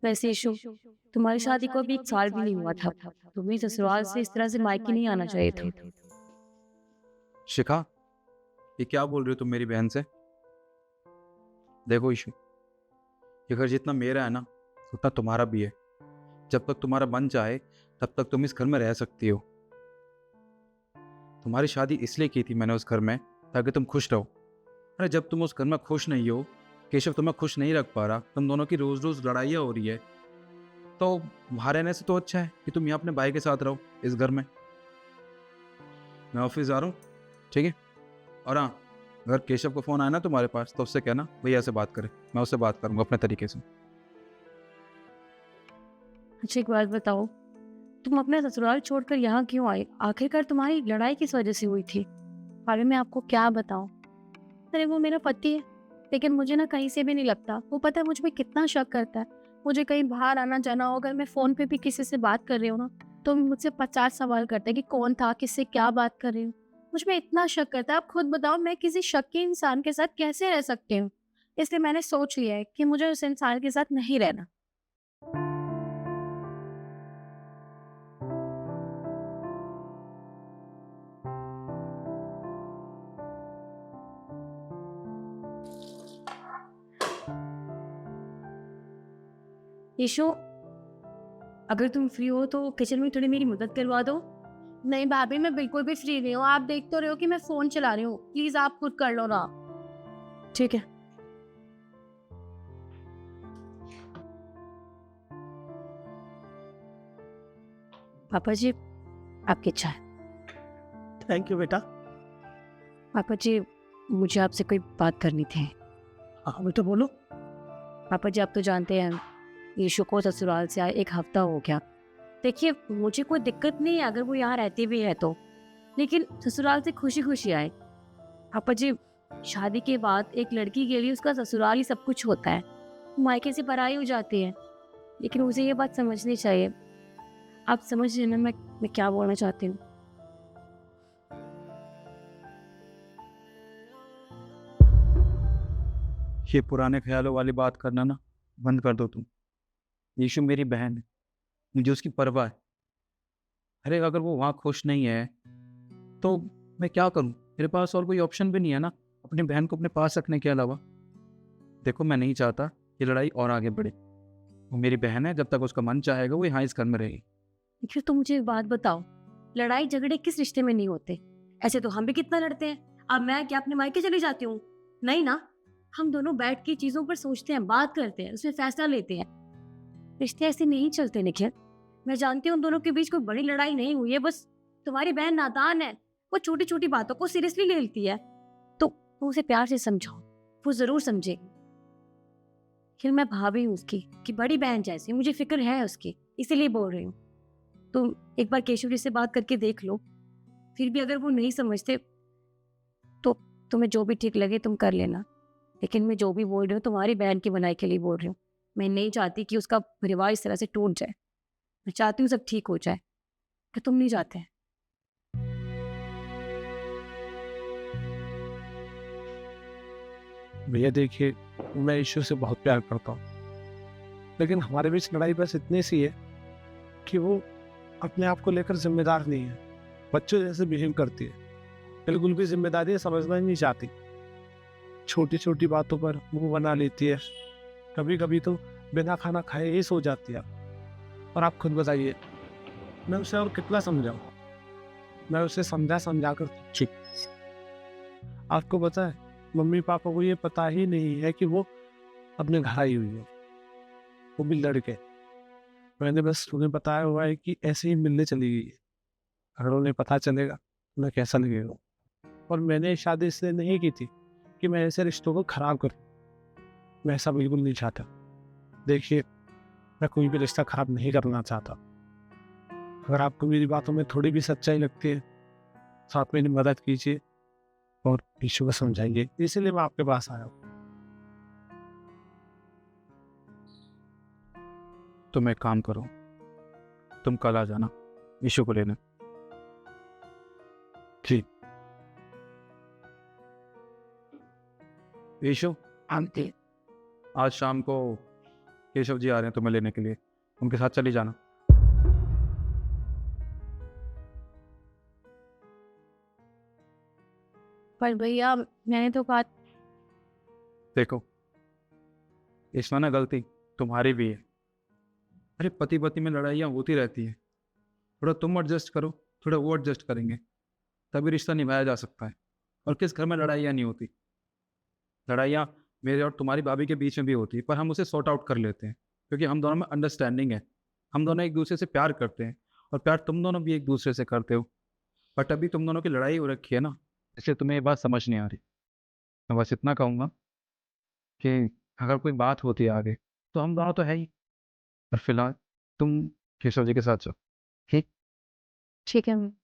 वैसे इशू, तुम्हारी शादी को अभी 1 साल भी नहीं हुआ था। तुम्हें ससुराल से इस तरह से मायके नहीं आना चाहिए था। शिखा, ये क्या बोल रही हो तुम मेरी बहन से? देखो ईशु, ये घर जितना मेरा है ना, उतना तुम्हारा भी है। जब तक तुम्हारा मन चाहे तब तक तुम इस घर में रह सकती हो। तुम्हारी शादी इसलिए की थी मैंने उस घर में, ताकि तुम खुश रहो। अरे जब तुम उस घर में खुश नहीं हो, केशव तुम्हें खुश नहीं रख पा रहा, तुम दोनों की रोज रोज लड़ाइयाँ हो रही है, तो वहाँ रहने से तो अच्छा है कि तुम यहाँ अपने भाई के साथ रहो इस घर में। मैं ऑफिस जा रहा हूँ, ठीक है? और हाँ, अगर केशव को फ़ोन आया ना तुम्हारे पास तो उससे कहना भैया से बात करे, मैं उससे बात करूँगा अपने तरीके से। अच्छा एक बात बताओ, तुम अपना ससुराल छोड़कर यहाँ क्यों आई? आखिरकार तुम्हारी लड़ाई किस वजह से हुई थी? अरे मैं आपको क्या बताऊं? अरे वो मेरा पति है, लेकिन मुझे ना कहीं से भी नहीं लगता। वो पता है मुझ पे कितना शक करता है। मुझे कहीं बाहर आना जाना हो, अगर मैं फोन पे भी किसी से बात कर रही हूँ ना, तो मुझसे 50 सवाल करता है कि कौन था, किससे क्या बात कर रही हूँ। मुझ में इतना शक करता है। आप खुद बताओ, मैं किसी शक्की इंसान के साथ कैसे रह सकती हूँ? इसलिए मैंने सोच लिया है कि मुझे उस इंसान के साथ नहीं रहना। ईशु, अगर तुम फ्री हो तो किचन में थोड़ी मेरी मदद करवा दो। नहीं भाभी, मैं बिल्कुल भी फ्री नहीं हूँ। आप देख तो रहे हो कि मैं फोन चला रही हूँ। प्लीज आप खुद कर लो ना। ठीक है। पापा जी, आपकी चाय। थैंक यू बेटा। पापा जी, मुझे आपसे कोई बात करनी थी। हाँ बेटा बोलो। पापा जी, आप तो जानते हैं यीशु को ससुराल से आए 1 हफ्ता हो गया। देखिए, मुझे कोई दिक्कत नहीं है अगर वो यहाँ रहती भी है तो, लेकिन ससुराल से खुशी खुशी आए। पापा जी, शादी के बाद एक लड़की के लिए उसका ससुराल ही सब कुछ होता है। मायके से पराई हो जाती है, लेकिन मुझे ये बात समझनी चाहिए। आप समझ रहे हैं ना मैं क्या बोलना चाहती हूँ? ये पुराने ख्यालों वाली बात करना ना बंद कर दो तुम। यीशु मेरी बहन है, मुझे उसकी परवाह है। अरे अगर वो वहाँ खुश नहीं है तो मैं क्या करूँ? मेरे पास और कोई ऑप्शन भी नहीं है ना अपनी बहन को अपने पास रखने के अलावा। देखो मैं नहीं चाहता ये लड़ाई और आगे बढ़े। वो मेरी बहन है, जब तक उसका मन चाहेगा वो यहाँ इस घर में रहेगी। देखिए, तो मुझे एक बात बताओ, लड़ाई झगड़े किस रिश्ते में नहीं होते? ऐसे तो हम भी कितना लड़ते हैं। अब मैं क्या अपने मायके चली जाती हूँ? नहीं ना। हम दोनों बैठ के चीजों पर सोचते हैं, बात करते हैं, उसमें फैसला लेते हैं। रिश्ते ऐसे नहीं चलते निखिल। मैं जानती हूँ उन दोनों के बीच कोई बड़ी लड़ाई नहीं हुई है, बस तुम्हारी बहन नादान है। वो छोटी छोटी बातों को सीरियसली ले लेती है। तो उसे प्यार से समझाओ, वो जरूर समझेगी। फिर मैं भाभी हूँ उसकी, कि बड़ी बहन जैसी मुझे फिक्र है उसकी, इसीलिए बोल रही हूँ। तुम एक बार केशव जी से बात करके देख लो। फिर भी अगर वो नहीं समझते तो तुम्हें जो भी ठीक लगे तुम कर लेना। लेकिन मैं जो भी बोल रही हूँ तुम्हारी बहन की भलाई के लिए बोल रही हूँ। मैं नहीं चाहती कि उसका परिवार इस तरह से टूट जाए। मैं चाहती हूँ सब ठीक हो जाए। कि तुम नहीं चाहते? भैया देखिए, मैं ईश्वर से बहुत प्यार करता हूँ, लेकिन हमारे बीच लड़ाई बस इतनी सी है कि वो अपने आप को लेकर जिम्मेदार नहीं है। बच्चों जैसे बिहेव करती है, बिल्कुल भी जिम्मेदारी समझना ही नहीं चाहती। छोटी छोटी बातों पर मुंह बना लेती है। कभी कभी तो बिना खाना खाए ही सो जाती है। और आप खुद बताइए, मैं उसे और कितना समझाऊं? मैं उसे समझा समझा कर ठीक। आपको पता है, मम्मी पापा को ये पता ही नहीं है कि वो अपने घर आई हुई है, वो भी लड़के। मैंने बस उन्हें बताया हुआ है कि ऐसे ही मिलने चली गई है। अगर उन्हें पता चलेगा तो उन्हें कैसा लगेगा। और मैंने शादी इसलिए नहीं की थी कि मैं ऐसे रिश्तों को खराब करूं। मैं ऐसा बिल्कुल नहीं चाहता। देखिए, मैं कोई भी रिश्ता खराब नहीं करना चाहता। अगर आपको मेरी बातों में थोड़ी भी सच्चाई लगती है तो आप मेरी मदद कीजिए और ईशु को समझाइए। इसीलिए मैं आपके पास आया हूँ। तुम एक काम करो, तुम कल आ जाना यीशु को लेने। जी। यीशु, आंटी। आज शाम को केशव जी आ रहे हैं तुम्हें लेने के लिए, उनके साथ चली जाना। पर भैया मैंने तो कहा। देखो, इसमें ना गलती तुम्हारी भी है। अरे पति पति में लड़ाइयाँ होती रहती है, थोड़ा तुम एडजस्ट करो, थोड़ा वो एडजस्ट करेंगे, तभी रिश्ता निभाया जा सकता है। और किस घर में लड़ाइयाँ नहीं होती? लड़ाइयाँ मेरे और तुम्हारी भाभी के बीच में भी होती है, पर हम उसे सॉर्ट आउट कर लेते हैं, क्योंकि हम दोनों में अंडरस्टैंडिंग है। हम दोनों एक दूसरे से प्यार करते हैं, और प्यार तुम दोनों भी एक दूसरे से करते हो। बट अभी तुम दोनों की लड़ाई हो रखी है ना, इसलिए तुम्हें ये बात समझ नहीं आ रही। मैं बस इतना कहूँगा कि अगर कोई बात होती है आगे, तो हम दोनों तो है ही। पर फिलहाल तुम केशव जी के साथ चलो। ठीक? ठीक है।